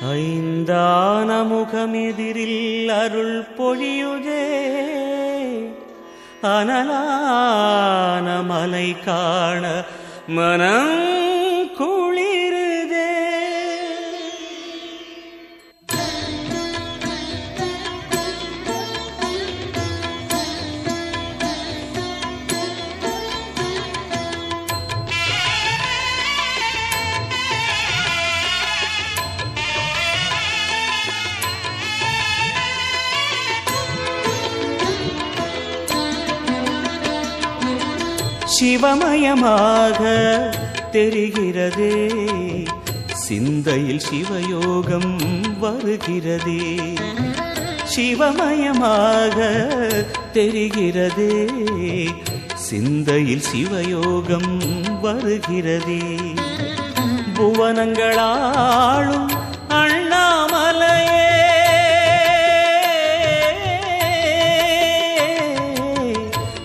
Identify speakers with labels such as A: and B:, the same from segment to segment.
A: ஐந்தான முகமெதிரில் அருள் பொழியுதே, அனலான மலை காண மனம் குளிருதே. சிவமயமாக தெரிகிறதே, சிந்தையில் சிவயோகம் வருகிறதே. சிவமயமாக தெரிகிறதே, சிந்தையில் சிவயோகம் வருகிறதே. புவனங்களாளும் அண்ணாமலையே,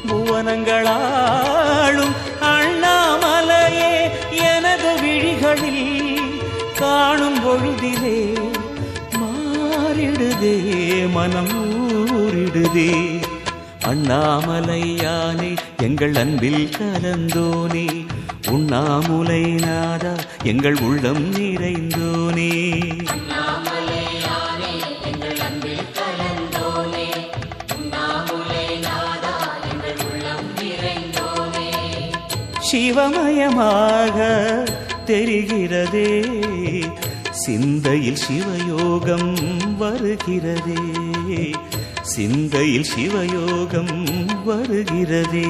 A: புவனங்களாளும் அண்ணாமலையே, எனது விழிகளில் காணும் பொழுதிலே மாறிடுதே, மனம் ஊறிடுதே. அண்ணாமலையானே எங்கள் அன்பில் கலந்தோனே, உண்ணாமுலை நாதா எங்கள் உள்ளம் நிறைந்தோனே. சிவமயமாக தெரிகிறதே, சிந்தையில் சிவயோகம் வருகிறதே, சிந்தையில் சிவயோகம் வருகிறதே.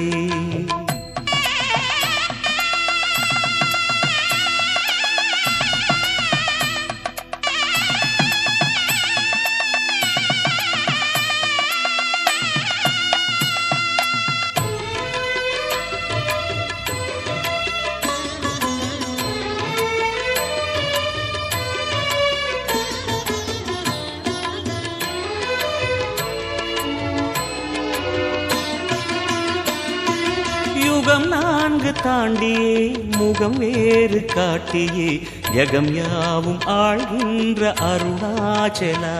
A: யுகம் 4 தாண்டியே முகம் வேறு காட்டியே, ஜகம் யாவும் ஆழ்கின்ற அருணாச்சலா.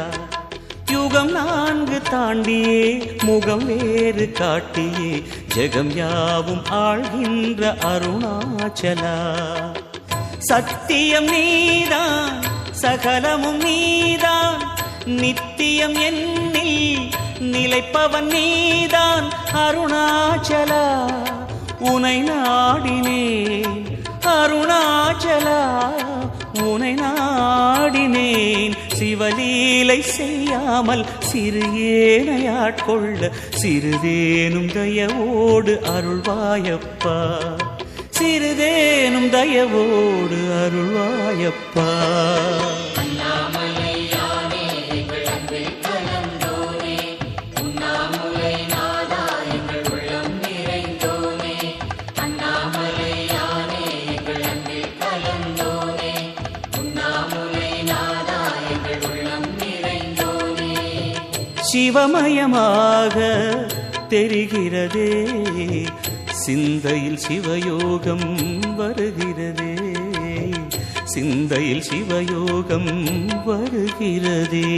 A: யுகம் 4 தாண்டியே முகம் வேறு காட்டியே, ஜகம் யாவும் ஆழ்கின்ற அருணாச்சலா. சத்தியம் நீதான், சகலமும் நீதான், நித்தியம் என்னில் நிலைப்பவன் நீதான் அருணாச்சலா. உனை நாடினேன் அருணாச்சலா, உனை நாடினேன். சிவலீலை செய்யாமல் சிறு ஏனையாட்கொள்ள சிறிதேனும் தயவோடு அருள்வாயப்பா, சிறிதேனும் தயவோடு அருள்வாயப்பா. சிவமயமாக தெரிகிறதே, சிந்தையில் சிவயோகம் வருகிறதே, சிந்தையில் சிவயோகம் வருகிறதே.